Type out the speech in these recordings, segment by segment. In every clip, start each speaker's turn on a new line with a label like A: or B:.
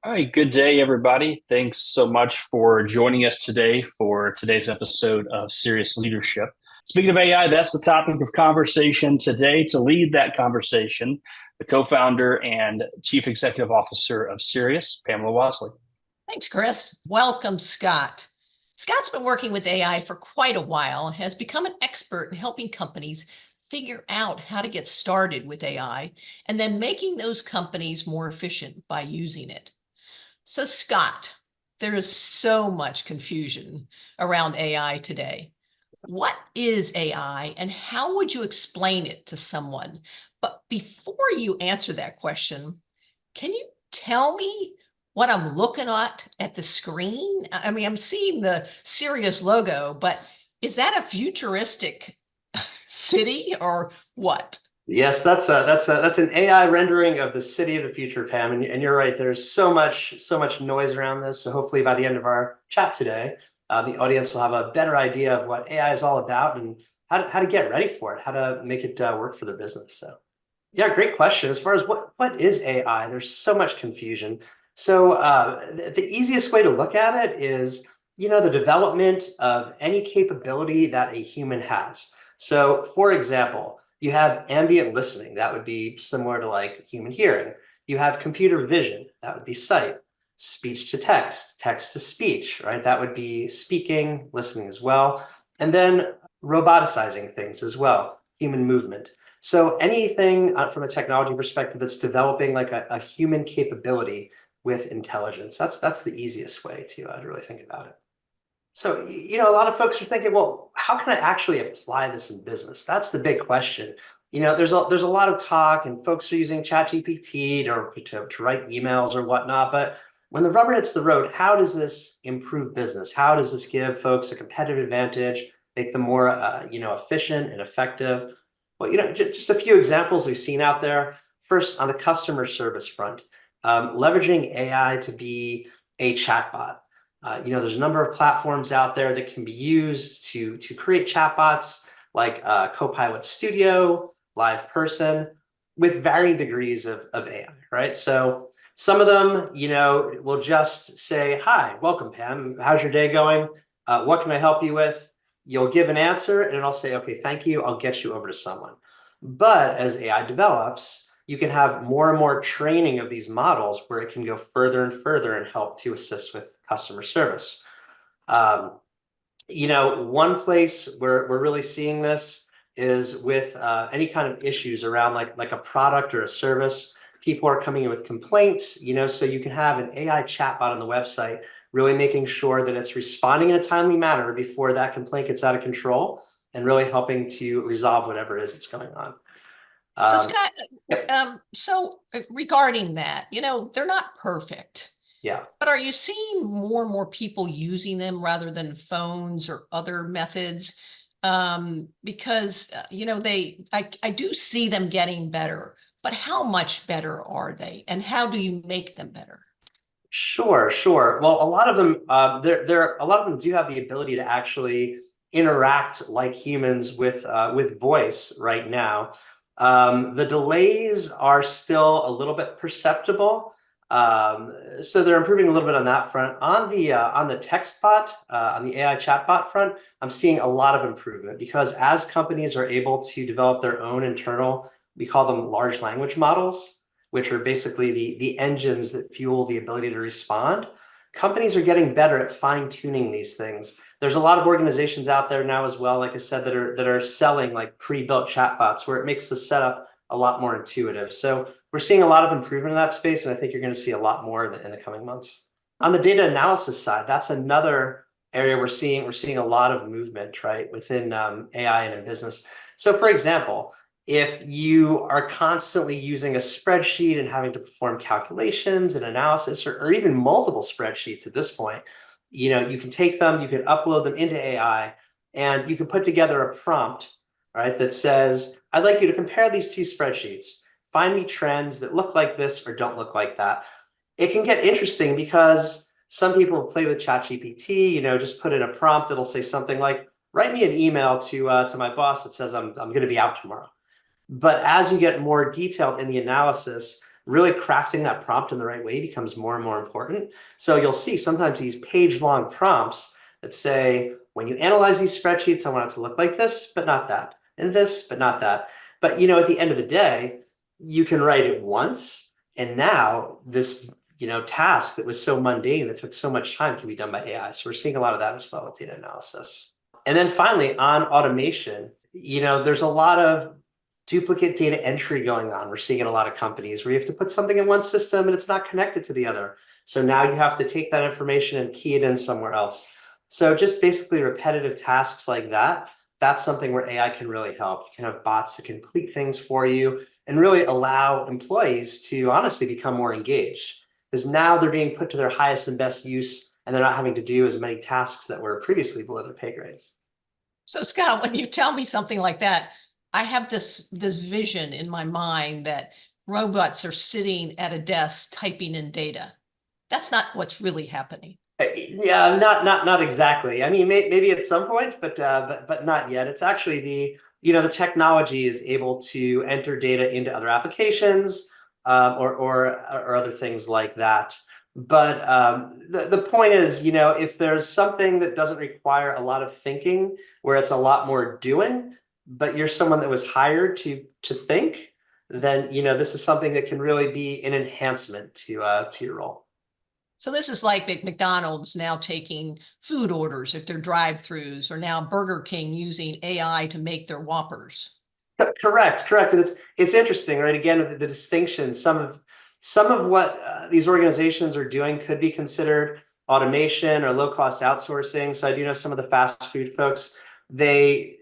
A: All right, good day, everybody. Thanks so much for joining us today for today's episode of Serious Leadership. Speaking of AI, that's the topic of conversation today. To lead that conversation, the co-founder and chief executive officer of Cerius, Pamela Wasley.
B: Thanks, Chris. Welcome, Scott. Scott's been working with AI for quite a while and has become an expert in helping companies figure out how to get started with AI and then making those companies more efficient by using it. So, Scott, there is so much confusion around AI today. What is AI and how would you explain it to someone? But before you answer that question, can you tell me what I'm looking at the screen? I mean, I'm seeing the Cerius logo, but is that a futuristic city or what?
C: Yes, that's an AI rendering of the city of the future, Pam. And you're right. There's so much noise around this. So hopefully by the end of our chat today, the audience will have a better idea of what AI is all about and how to get ready for it, how to make it work for their business. So, yeah, great question. As far as what is AI, there's so much confusion. So the easiest way to look at it is, the development of any capability that a human has. So, for example, you have ambient listening. That would be similar to like human hearing. You have computer vision. That would be sight. Speech to text, text to speech, right? That would be speaking, listening as well. And then roboticizing things as well, human movement. So anything from a technology perspective that's developing like a human capability with intelligence, that's the easiest way to really think about it. So, a lot of folks are thinking, well, how can I actually apply this in business? That's the big question. There's a lot of talk and folks are using ChatGPT to write emails or whatnot. But when the rubber hits the road, how does this improve business? How does this give folks a competitive advantage, make them more, efficient and effective? Well, just a few examples we've seen out there. First, on the customer service front, leveraging AI to be a chatbot. There's a number of platforms out there that can be used to create chatbots like Copilot Studio, Live Person, with varying degrees of AI, right? So some of them, will just say, "Hi, welcome, Pam. How's your day going? What can I help you with?" You'll give an answer and it'll say, "Okay, thank you. I'll get you over to someone." But as AI develops, you can have more and more training of these models where it can go further and further and help to assist with customer service. One place where we're really seeing this is with any kind of issues around like a product or a service. People are coming in with complaints, so you can have an AI chatbot on the website really making sure that it's responding in a timely manner before that complaint gets out of control and really helping to resolve whatever it is that's going on.
B: So Scott, regarding that, they're not perfect.
C: Yeah.
B: But are you seeing more and more people using them rather than phones or other methods? Because I do see them getting better, but how much better are they, and how do you make them better?
C: Sure. Well, a lot of them, a lot of them do have the ability to actually interact like humans with voice right now. The delays are still a little bit perceptible. So they're improving a little bit on that front. On the text bot, on the AI chatbot front, I'm seeing a lot of improvement because as companies are able to develop their own internal, we call them large language models, which are basically the engines that fuel the ability to respond. Companies are getting better at fine-tuning these things. There's a lot of organizations out there now as well, like I said, that are selling like pre-built chatbots where it makes the setup a lot more intuitive. So we're seeing a lot of improvement in that space, and I think you're going to see a lot more in the coming months. On the data analysis side, that's another area we're seeing a lot of movement, right, within AI and in business. So for example, if you are constantly using a spreadsheet and having to perform calculations and analysis, or even multiple spreadsheets at this point, you can take them, you can upload them into AI, and you can put together a prompt, right, that says, "I'd like you to compare these two spreadsheets. Find me trends that look like this or don't look like that." It can get interesting because some people play with ChatGPT, just put in a prompt that'll say something like, "Write me an email to my boss that says I'm going to be out tomorrow." But as you get more detailed in the analysis, really crafting that prompt in the right way becomes more and more important. So you'll see sometimes these page-long prompts that say, when you analyze these spreadsheets, I want it to look like this, but not that, and this, but not that. But at the end of the day, you can write it once, and now this task that was so mundane, that took so much time, can be done by AI. So we're seeing a lot of that as well with data analysis. And then finally, on automation, there's a lot of duplicate data entry going on. We're seeing in a lot of companies where you have to put something in one system and it's not connected to the other. So now you have to take that information and key it in somewhere else. So just basically repetitive tasks like that, that's something where AI can really help. You can have bots that complete things for you and really allow employees to honestly become more engaged, because now they're being put to their highest and best use, and they're not having to do as many tasks that were previously below their pay grade.
B: So Scott, when you tell me something like that, I have this vision in my mind that robots are sitting at a desk typing in data. That's not what's really happening.
C: Yeah, not exactly. I mean, maybe at some point, but not yet. It's actually the technology is able to enter data into other applications, or other things like that. But the point is, if there's something that doesn't require a lot of thinking, where it's a lot more doing, but you're someone that was hired to think, then this is something that can really be an enhancement to your role.
B: So this is like McDonald's now taking food orders if they're drive-throughs, or now Burger King using AI to make their Whoppers.
C: Correct. And it's interesting, right? Again, the distinction, some of what these organizations are doing could be considered automation or low-cost outsourcing. So I do know some of the fast food folks, they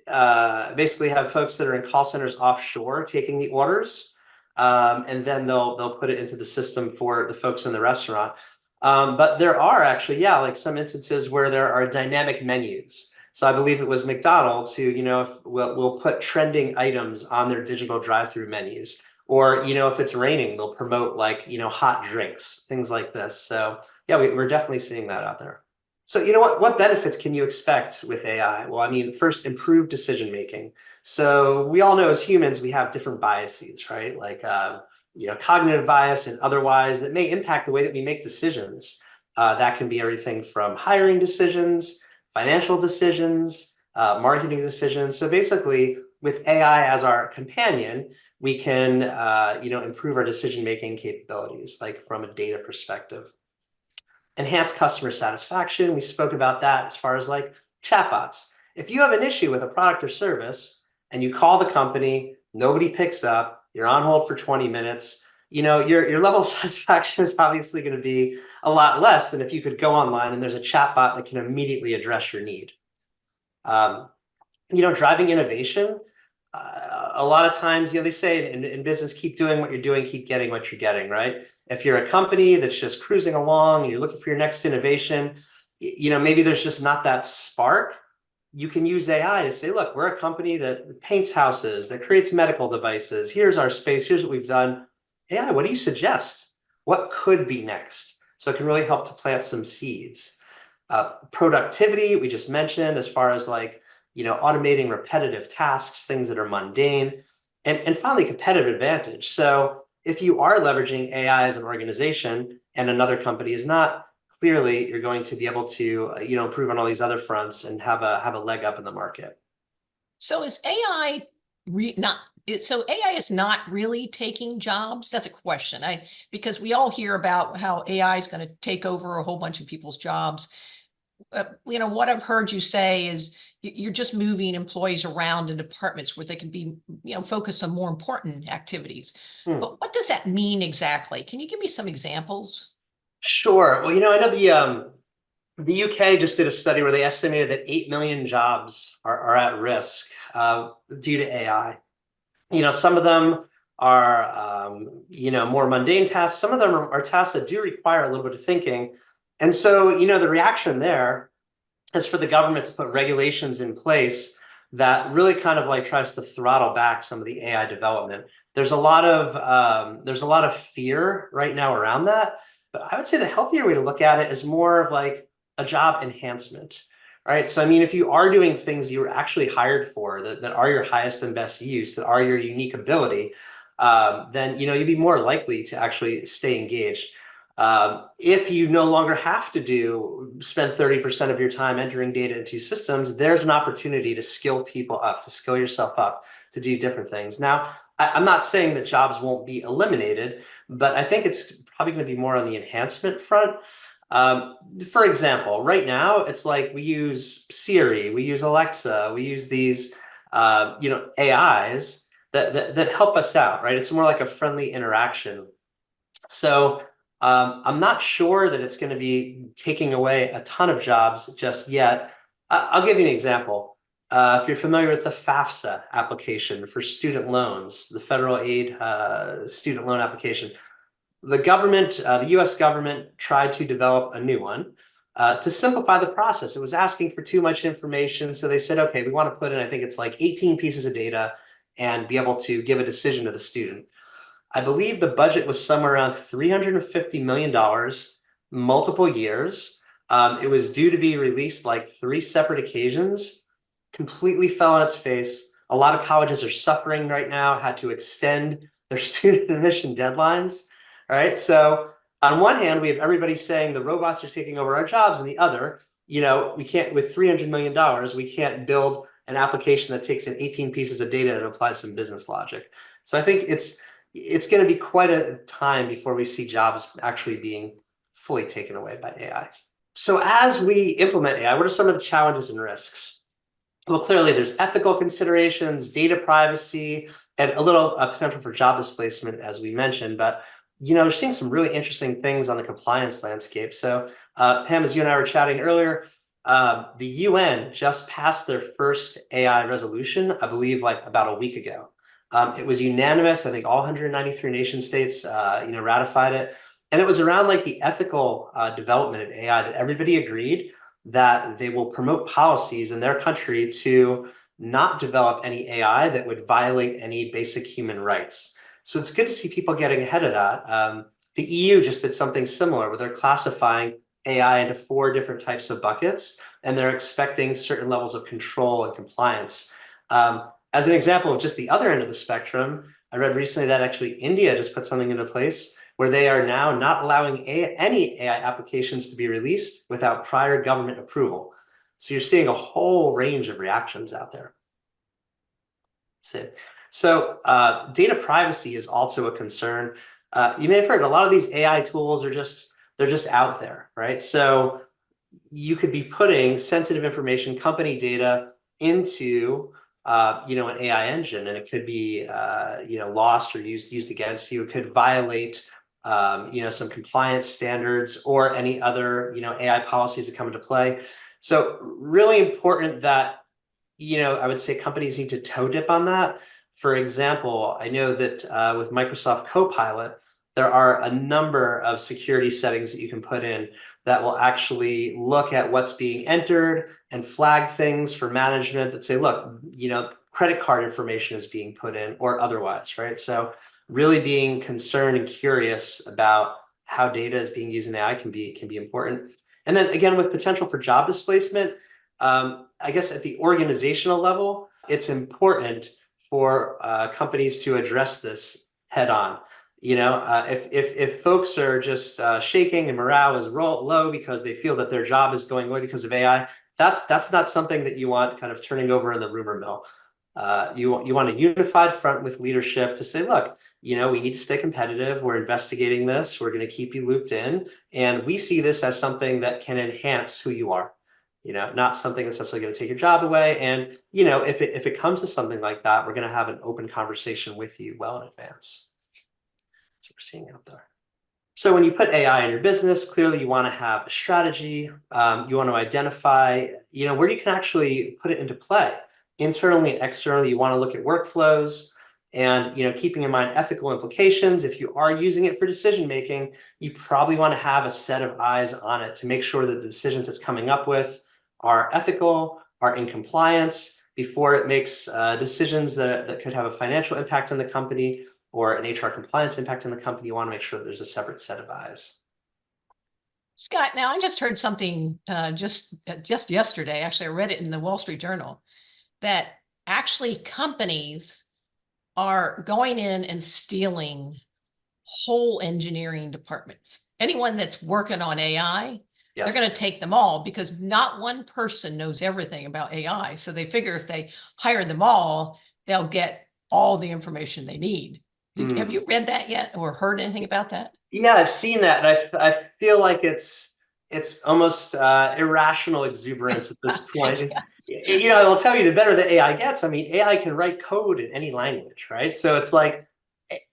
C: basically have folks that are in call centers offshore taking the orders, and then they'll put it into the system for the folks in the restaurant. But there are actually, like some instances where there are dynamic menus. So I believe it was McDonald's who, will put trending items on their digital drive-through menus. Or, if it's raining, they'll promote hot drinks, things like this. So yeah, we're definitely seeing that out there. So what benefits can you expect with AI? Well, I mean, first, improved decision-making. So we all know as humans, we have different biases, right? Like, cognitive bias and otherwise that may impact the way that we make decisions. That can be everything from hiring decisions, financial decisions, marketing decisions. So basically, with AI as our companion, we can improve our decision-making capabilities, like from a data perspective. Enhance customer satisfaction. We spoke about that as far as like chatbots. If you have an issue with a product or service and you call the company, nobody picks up, you're on hold for 20 minutes, your level of satisfaction is obviously going to be a lot less than if you could go online and there's a chatbot that can immediately address your need. Driving innovation. A lot of times, they say in business, keep doing what you're doing, keep getting what you're getting, right? If you're a company that's just cruising along and you're looking for your next innovation, maybe there's just not that spark. You can use AI to say, look, we're a company that paints houses, that creates medical devices. Here's our space. Here's what we've done. AI, what do you suggest? What could be next? So it can really help to plant some seeds. Productivity, we just mentioned, as far as like, automating repetitive tasks, things that are mundane, and finally, competitive advantage. So if you are leveraging AI as an organization and another company is not, clearly you're going to be able to improve on all these other fronts and have a leg up in the market.
B: So is AI AI is not really taking jobs? That's a question. Because we all hear about how AI is going to take over a whole bunch of people's jobs. What I've heard you say is you're just moving employees around in departments where they can be, focused on more important activities. But what does that mean exactly? Can you give me some examples?
C: Sure. Well, I know the UK just did a study where they estimated that 8 million jobs are at risk due to AI. Some of them are, more mundane tasks. Some of them are tasks that do require a little bit of thinking. And so, the reaction there is for the government to put regulations in place that really kind of like tries to throttle back some of the AI development. There's a lot of fear right now around that. But I would say the healthier way to look at it is more of like a job enhancement, right? So, I mean, if you are doing things you were actually hired for that are your highest and best use, that are your unique ability, then you'd be more likely to actually stay engaged. If you no longer have to spend 30% of your time entering data into systems, there's an opportunity to skill people up, to skill yourself up, to do different things. Now, I'm not saying that jobs won't be eliminated, but I think it's probably going to be more on the enhancement front. For example, right now, it's like we use Siri, we use Alexa, we use these, AIs that help us out, right? It's more like a friendly interaction. So I'm not sure that it's going to be taking away a ton of jobs just yet. I'll give you an example. If you're familiar with the FAFSA application for student loans, the federal aid student loan application, the government, the US government tried to develop a new one to simplify the process. It was asking for too much information. So they said, okay, we want to put in, I think it's like 18 pieces of data and be able to give a decision to the student. I believe the budget was somewhere around $350 million, multiple years. It was due to be released like 3 separate occasions, completely fell on its face. A lot of colleges are suffering right now, had to extend their student admission deadlines, right? So on one hand, we have everybody saying the robots are taking over our jobs, and the other, we can't, with $300 million, we can't build an application that takes in 18 pieces of data and applies some business logic. So I think it's going to be quite a time before we see jobs actually being fully taken away by AI. So as we implement AI, what are some of the challenges and risks? Well, clearly there's ethical considerations, data privacy, and a little potential for job displacement, as we mentioned. But we're seeing some really interesting things on the compliance landscape. So Pam, as you and I were chatting earlier, the UN just passed their first AI resolution, I believe like about a week ago. It was unanimous. I think all 193 nation states, ratified it. And it was around like the ethical development of AI that everybody agreed that they will promote policies in their country to not develop any AI that would violate any basic human rights. So it's good to see people getting ahead of that. The EU just did something similar where they're classifying AI into 4 different types of buckets, and they're expecting certain levels of control and compliance. As an example of just the other end of the spectrum, I read recently that actually India just put something into place where they are now not allowing any AI applications to be released without prior government approval. So you're seeing a whole range of reactions out there. That's it. So data privacy is also a concern. You may have heard a lot of these AI tools they're just out there, right? So you could be putting sensitive information, company data into an AI engine, and it could be lost or used against you. It could violate some compliance standards or any other AI policies that come into play. So really important that I would say companies need to toe dip on that. For example, I know that with Microsoft Copilot, there are a number of security settings that you can put in that will actually look at what's being entered and flag things for management that say, look, credit card information is being put in or otherwise, right? So really being concerned and curious about how data is being used in AI can be important. And then again, with potential for job displacement, I guess at the organizational level, it's important for companies to address this head on. If folks are just shaking and morale is low because they feel that their job is going away because of AI, that's not something that you want kind of turning over in the rumor mill. You want a unified front with leadership to say, look, we need to stay competitive. We're investigating this. We're going to keep you looped in. And we see this as something that can enhance who you are, not something that's necessarily going to take your job away. And, if it comes to something like that, we're going to have an open conversation with you well in advance. That's what we're seeing out there. So when you put AI in your business, clearly you want to have a strategy. You want to identify, where you can actually put it into play. Internally and externally, you want to look at workflows and, keeping in mind ethical implications. If you are using it for decision making, you probably want to have a set of eyes on it to make sure that the decisions it's coming up with are ethical, are in compliance before it makes decisions that could have a financial impact on the company or an HR compliance impact on the company. You want to make sure that there's a separate set of eyes.
B: Scott, now I just heard something just yesterday. Actually, I read it in the Wall Street Journal that actually companies are going in and stealing whole engineering departments. Anyone that's working on AI,
C: Yes.
B: they're going to take them all because not one person knows everything about AI. So they figure if they hire them all, they'll get all the information they need. Have you read that yet or heard anything about that?
C: Yeah, I've seen that, and I feel like it's almost irrational exuberance at this point.
B: Yes.
C: I'll tell you, the better the AI gets. I mean, AI can write code in any language, right? So it's like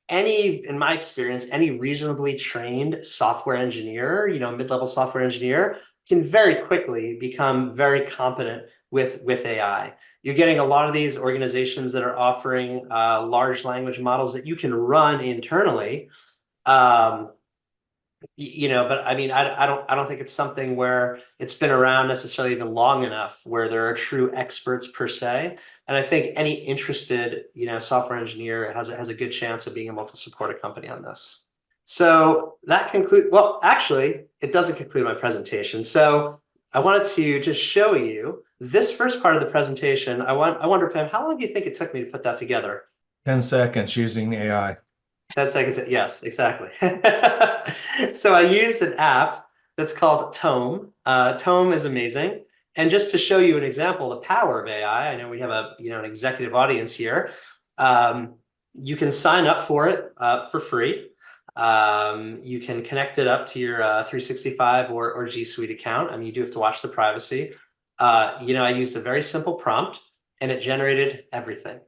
C: in my experience, any reasonably trained software engineer, mid-level software engineer, can very quickly become very competent with AI. You're getting a lot of these organizations that are offering large language models that you can run internally. But I mean, I don't think it's something where it's been around necessarily even long enough where there are true experts per se. And I think any interested, software engineer has a good chance of being able to support a company on this. So that concludes, well, actually, it doesn't conclude my presentation. So I wanted to just show you this first part of the presentation. I wonder, Pam, how long do you think it took me to put that together?
D: 10 seconds using the AI.
C: 10 seconds. Yes, exactly. So I use an app that's called Tome. Tome is amazing. And just to show you an example of the power of AI, I know we have an executive audience here. You can sign up for it for free. You can connect it up to your 365 or G Suite account. I mean, you do have to watch the privacy. I used a very simple prompt and it generated everything.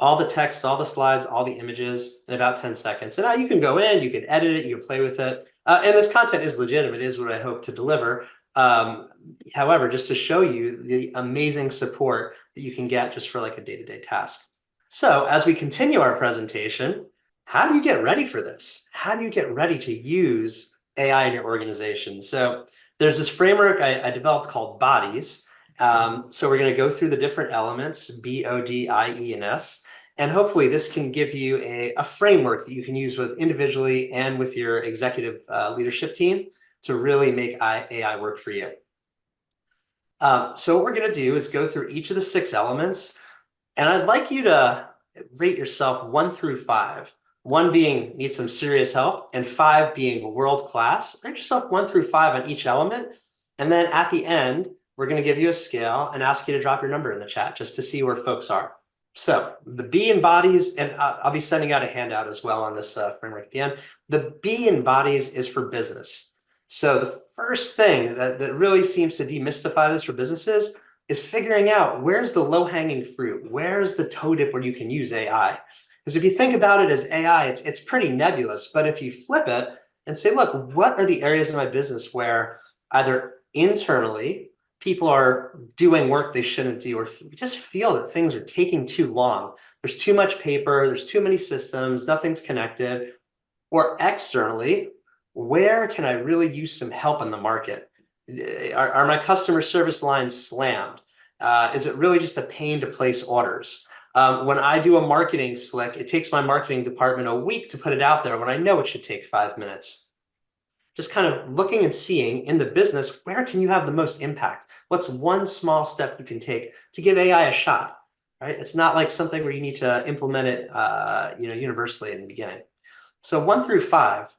C: All the text, all the slides, all the images in about 10 seconds. And now you can go in, you can edit it, you can play with it. And this content is legitimate, is what I hope to deliver. However, just to show you the amazing support that you can get just for like a day-to-day task. So as we continue our presentation, how do you get ready for this? How do you get ready to use AI in your organization? So there's this framework I developed called Bodies. So we're going to go through the different elements, B, O, D, I, E, and S. And hopefully this can give you a framework that you can use with individually and with your executive leadership team to really make AI work for you. So what we're going to do is go through each of the 6 elements. And I'd like you to rate yourself 1 through 5. 1 being need some serious help, and 5 being world-class. Rate yourself 1 through 5 on each element. And then at the end, we're going to give you a scale and ask you to drop your number in the chat just to see where folks are. So the B in Bodies, and I'll be sending out a handout as well on this framework at the end. The B in Bodies is for business. So the first thing that really seems to demystify this for businesses is figuring out where's the low-hanging fruit, where's the toe dip where you can use AI. Because if you think about it as AI, it's pretty nebulous. But if you flip it and say, look, what are the areas of my business where either internally people are doing work they shouldn't do, or we just feel that things are taking too long. There's too much paper, there's too many systems, nothing's connected. Or externally, where can I really use some help in the market? Are my customer service lines slammed? Is it really just a pain to place orders? When I do a marketing slick, it takes my marketing department a week to put it out there when I know it should take 5 minutes. Just kind of looking and seeing in the business, where can you have the most impact? What's one small step you can take to give AI a shot, right? It's not like something where you need to implement it, universally in the beginning. So 1 through 5,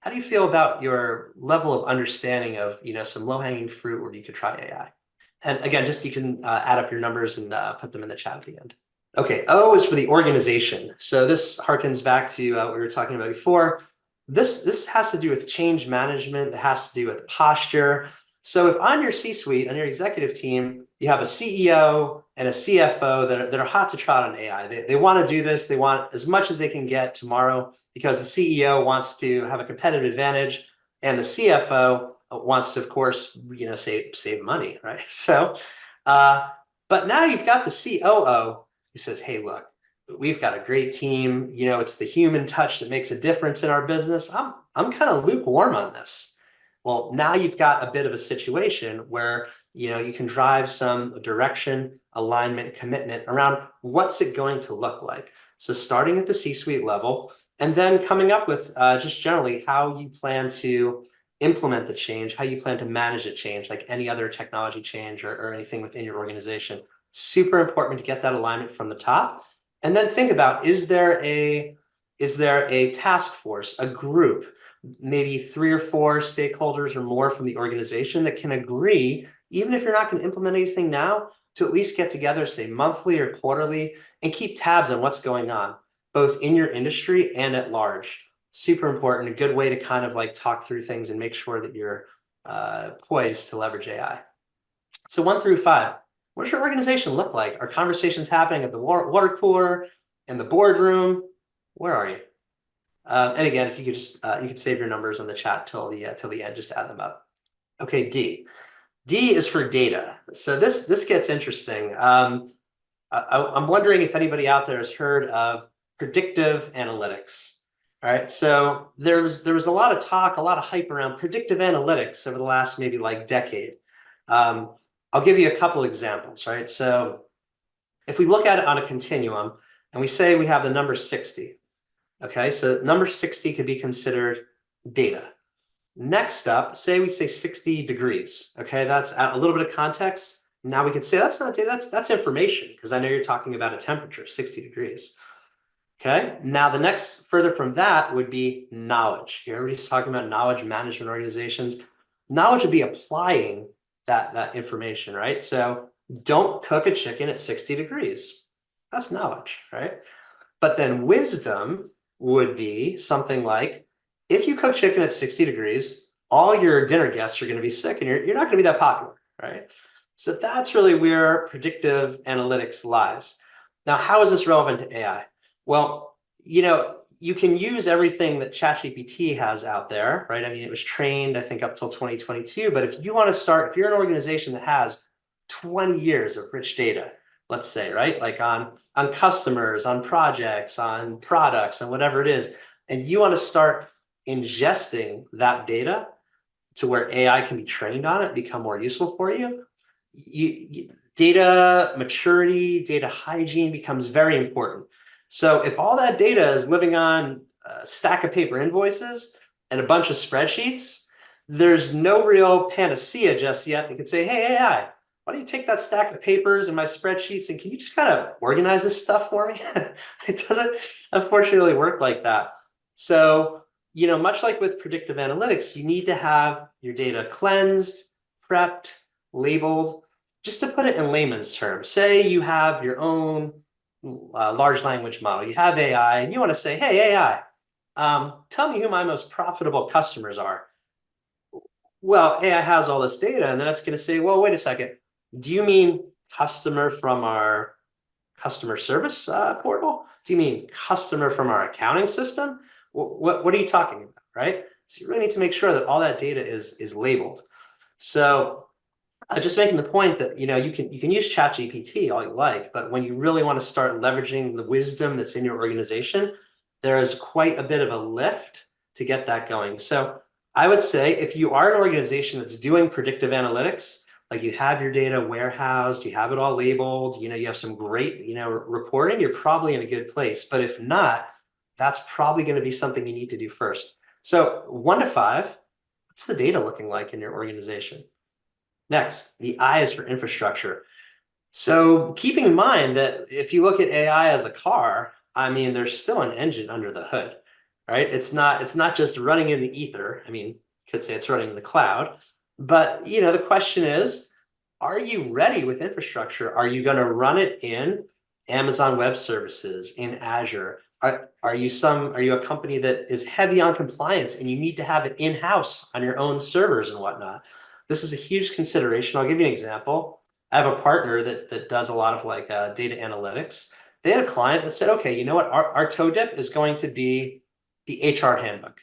C: how do you feel about your level of understanding of, some low-hanging fruit where you could try AI? And again, just you can add up your numbers and put them in the chat at the end. Okay, O is for the organization. So this harkens back to what we were talking about before. This has to do with change management. It has to do with posture. So if on your C-suite, on your executive team, you have a CEO and a CFO that are hot to trot on AI. They want to do this. They want as much as they can get tomorrow because the CEO wants to have a competitive advantage and the CFO wants to, of course, save money, right? So, but now you've got the COO who says, hey, look, we've got a great team. It's the human touch that makes a difference in our business. I'm kind of lukewarm on this. Well, now you've got a bit of a situation where, you can drive some direction, alignment, commitment around what's it going to look like. So starting at the C-suite level and then coming up with just generally how you plan to implement the change, how you plan to manage the change, like any other technology change or anything within your organization. Super important to get that alignment from the top. And then think about, is there a task force, a group, maybe 3 or 4 stakeholders or more from the organization that can agree, even if you're not going to implement anything now, to at least get together, say monthly or quarterly, and keep tabs on what's going on, both in your industry and at large. Super important, a good way to kind of like talk through things and make sure that you're poised to leverage AI. So 1 through 5, what does your organization look like? Are conversations happening at the water cooler, in the boardroom? Where are you? And again, if you could just you could save your numbers on the chat till the end, just add them up. Okay, D. D is for data. So this gets interesting. I'm wondering if anybody out there has heard of predictive analytics. All right, so there was a lot of talk, a lot of hype around predictive analytics over the last maybe like decade. I'll give you a couple examples, right? So if we look at it on a continuum and we say we have the number 60, okay, so number 60 could be considered data. Next up, say we say 60 degrees, okay, that's a little bit of context. Now we could say that's not data, that's information, because I know you're talking about a temperature, 60 degrees. Okay, now the next further from that would be knowledge. Everybody's talking about knowledge management organizations. Knowledge would be applying that information, right? So don't cook a chicken at 60 degrees. That's knowledge, right? But then wisdom would be something like, if you cook chicken at 60 degrees, all your dinner guests are going to be sick and you're not going to be that popular, right? So that's really where predictive analytics lies. Now, how is this relevant to AI? Well, you can use everything that ChatGPT has out there, right? I mean, it was trained, I think, up till 2022. But if you want to start, if you're an organization that has 20 years of rich data, let's say, right? Like on customers, on projects, on products, and whatever it is, and you want to start ingesting that data to where AI can be trained on it, become more useful for you, data maturity, data hygiene becomes very important. So if all that data is living on a stack of paper invoices and a bunch of spreadsheets, there's no real panacea just yet. You could say, hey, AI, why don't you take that stack of papers and my spreadsheets and can you just kind of organize this stuff for me? It doesn't unfortunately work like that. So, much like with predictive analytics, you need to have your data cleansed, prepped, labeled. Just to put it in layman's terms, say you have your own large language model, you have AI, and you want to say, hey, AI, tell me who my most profitable customers are. Well, AI has all this data, and then it's going to say, well, wait a second. Do you mean customer from our customer service portal? Do you mean customer from our accounting system? What are you talking about, right? So you really need to make sure that all that data is labeled. So just making the point that you can use ChatGPT all you like, but when you really want to start leveraging the wisdom that's in your organization, there is quite a bit of a lift to get that going. So I would say if you are an organization that's doing predictive analytics, like you have your data warehoused, you have it all labeled, you have some great reporting, you're probably in a good place. But if not, that's probably going to be something you need to do first. So 1 to 5, what's the data looking like in your organization? Next, the I is for infrastructure. So keeping in mind that if you look at AI as a car, I mean, there's still an engine under the hood, right? It's not just running in the ether. I mean, you could say it's running in the cloud. But, the question is, are you ready with infrastructure? Are you going to run it in Amazon Web Services, in Azure? Are you a company that is heavy on compliance and you need to have it in-house on your own servers and whatnot? This is a huge consideration. I'll give you an example. I have a partner that does a lot of data analytics. They had a client that said, okay, you know what? Our toe dip is going to be the HR handbook.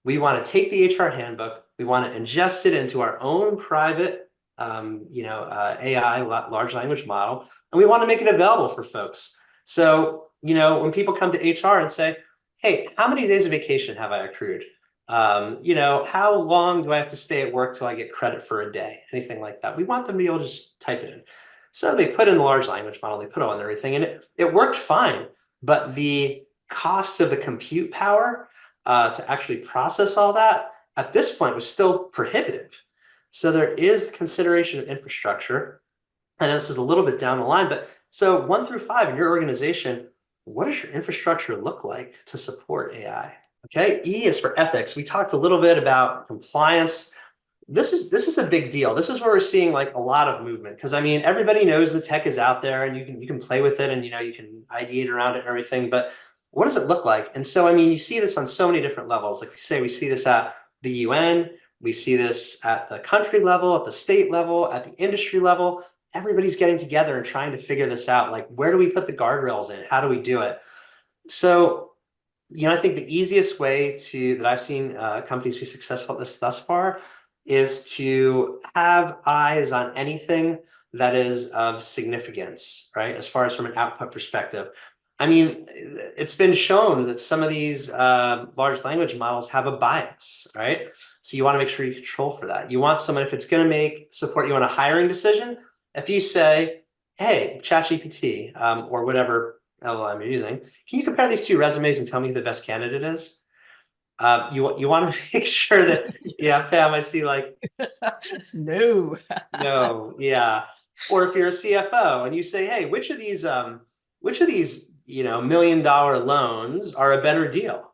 C: We want to take the HR handbook. We want to ingest it into our own private, AI, large language model, and we want to make it available for folks. So, when people come to HR and say, hey, how many days of vacation have I accrued? How long do I have to stay at work till I get credit for a day? Anything like that. We want them to be able to just type it in. So they put in the large language model, they put on everything, and it worked fine. But the cost of the compute power to actually process all that at this point was still prohibitive. So there is the consideration of infrastructure. And this is a little bit down the line, but so 1 through 5 in your organization, what does your infrastructure look like to support AI? Okay, E is for ethics. We talked a little bit about compliance. This is a big deal. This is where we're seeing like a lot of movement, because I mean, everybody knows the tech is out there and you can play with it and you can ideate around it and everything, but what does it look like? And so I mean, you see this on so many different levels. Like we say, we see this at the UN, we see this at the country level, at the state level, at the industry level. Everybody's getting together and trying to figure this out. Like, where do we put the guardrails in? How do we do it? So, I think the easiest way that I've seen companies be successful at this thus far is to have eyes on anything that is of significance, right? As far as from an output perspective. I mean, it's been shown that some of these large language models have a bias, right? So you want to make sure you control for that. You want someone, if it's going to support you on a hiring decision, if you say, hey, ChatGPT or whatever LLM you're using, can you compare these two resumes and tell me who the best candidate is? You want to make sure that, yeah, Pam, I see like,
B: No.
C: no, yeah. Or if you're a CFO and you say, hey, which of these $1 million loans are a better deal,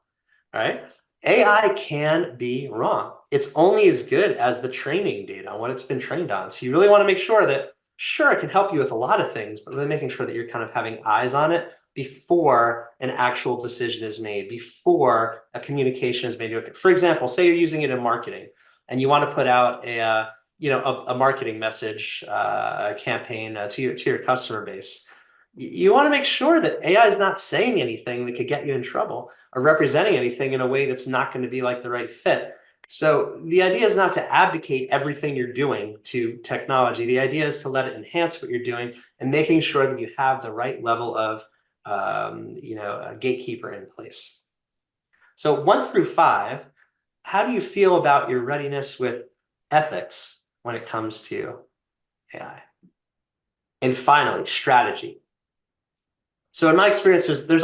C: right? AI can be wrong. It's only as good as the training data on what it's been trained on. So you really want to make sure that, sure, it can help you with a lot of things, but really making sure that you're kind of having eyes on it before an actual decision is made, before a communication is made. For example, say you're using it in marketing and you want to put out a marketing message campaign to your customer base. You want to make sure that AI is not saying anything that could get you in trouble or representing anything in a way that's not going to be like the right fit. So the idea is not to abdicate everything you're doing to technology. The idea is to let it enhance what you're doing and making sure that you have the right level of a gatekeeper in place. So 1 through 5, how do you feel about your readiness with ethics when it comes to AI? And finally, strategy. So in my experience, there's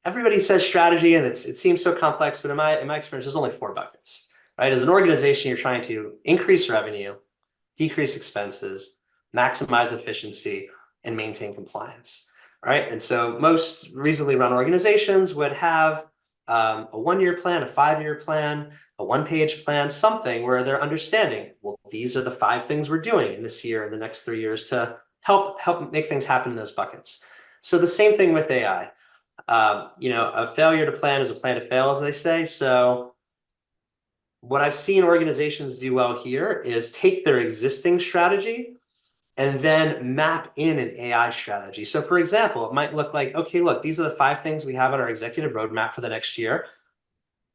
C: everybody says strategy and it seems so complex, but in my experience, there's only 4 buckets, right? As an organization, you're trying to increase revenue, decrease expenses, maximize efficiency, and maintain compliance, right? And so most reasonably run organizations would have a 1-year plan, a 5-year plan, a 1-page plan, something where they're understanding, well, these are the 5 things we're doing in this year and the next 3 years to help make things happen in those buckets. So the same thing with AI. A failure to plan is a plan to fail, as they say. So what I've seen organizations do well here is take their existing strategy and then map in an AI strategy. So for example, it might look like, okay, look, these are the 5 things we have on our executive roadmap for the next year.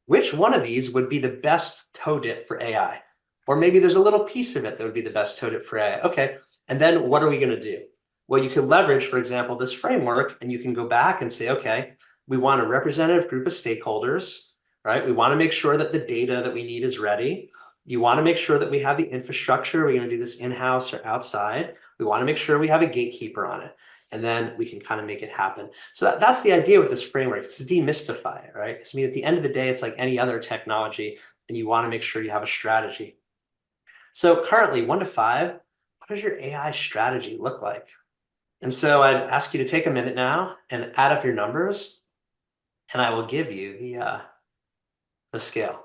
C: Which one of these would be the best toe dip for AI? Or maybe there's a little piece of it that would be the best toe dip for AI. Okay, and then what are we going to do? Well, you can leverage, for example, this framework, and you can go back and say, okay, we want a representative group of stakeholders, right? We want to make sure that the data that we need is ready. You want to make sure that we have the infrastructure. We're going to do this in-house or outside. We want to make sure we have a gatekeeper on it. And then we can kind of make it happen. So that's the idea with this framework. It's to demystify it, right? Because I mean, at the end of the day, it's like any other technology, and you want to make sure you have a strategy. So currently, 1 to 5, what does your AI strategy look like? And so I'd ask you to take a minute now and add up your numbers, and I will give you the scale.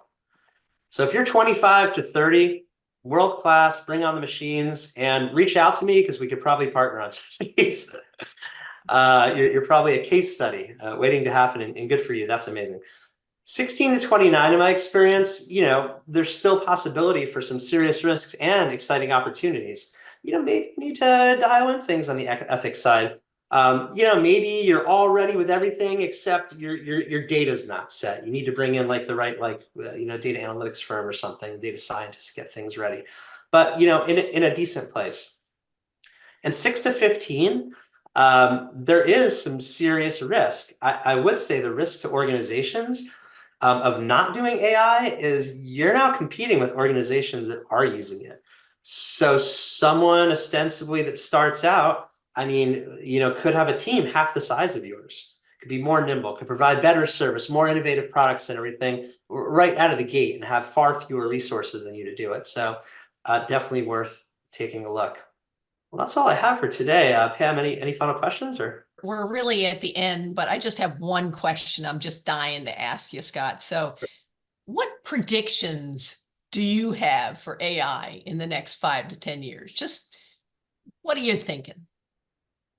C: So if you're 25 to 30, world-class, bring on the machines, and reach out to me because we could probably partner on some of these. You're probably a case study waiting to happen, and good for you. That's amazing. 16 to 29, in my experience, there's still possibility for some serious risks and exciting opportunities. Maybe you need to dial in things on the ethics side. Maybe you're all ready with everything except your data's not set. You need to bring in like the right data analytics firm or something, data scientists to get things ready. But in a decent place. And 6 to 15, there is some serious risk. I would say the risk to organizations of not doing AI is you're now competing with organizations that are using it. So someone ostensibly that starts out, could have a team half the size of yours, could be more nimble, could provide better service, more innovative products and everything right out of the gate and have far fewer resources than you to do it. So definitely worth taking a look. Well, that's all I have for today. Pam, any final questions or?
B: we're really at the end, but I just have one question I'm just dying to ask you, Scott. So what predictions do you have for AI in the next 5 to 10 years? Just what are you thinking?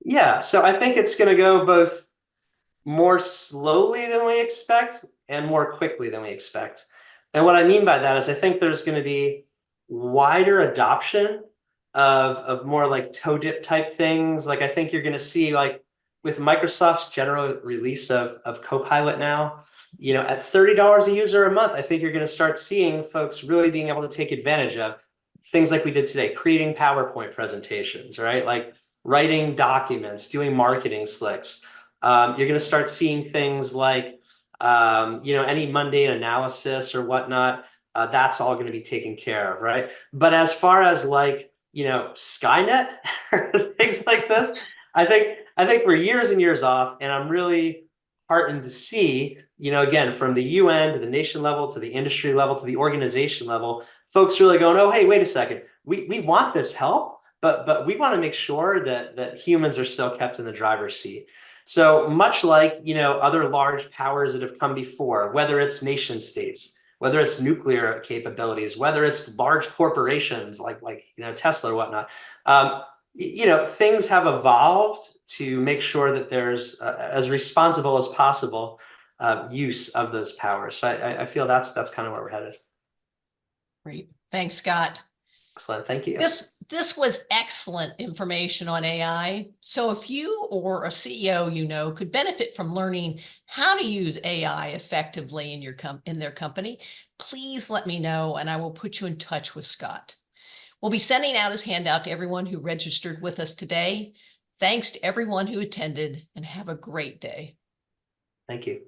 C: Yeah, so I think it's going to go both more slowly than we expect and more quickly than we expect. And what I mean by that is I think there's going to be wider adoption of more like toe dip type things. Like I think you're going to see like with Microsoft's general release of Copilot now, at $30 a user a month, I think you're going to start seeing folks really being able to take advantage of things like we did today, creating PowerPoint presentations, right? Like writing documents, doing marketing slicks. You're going to start seeing things like, any mundane analysis or whatnot. That's all going to be taken care of, right? But as far as like, Skynet or things like this, I think we're years and years off, and I'm really heartened to see, again, from the UN to the nation level, to the industry level, to the organization level, folks really going, oh, hey, wait a second, we want this help, but we want to make sure that humans are still kept in the driver's seat. So much like, other large powers that have come before, whether it's nation states, whether it's nuclear capabilities, whether it's large corporations like Tesla or whatnot, things have evolved to make sure that there's as responsible as possible use of those powers. So I feel that's kind of where we're headed.
B: Great. Thanks, Scott.
C: Excellent. Thank you.
B: This was excellent information on AI. So if you or a CEO could benefit from learning how to use AI effectively in their company, please let me know and I will put you in touch with Scott. We'll be sending out his handout to everyone who registered with us today. Thanks to everyone who attended, and have a great day.
C: Thank you.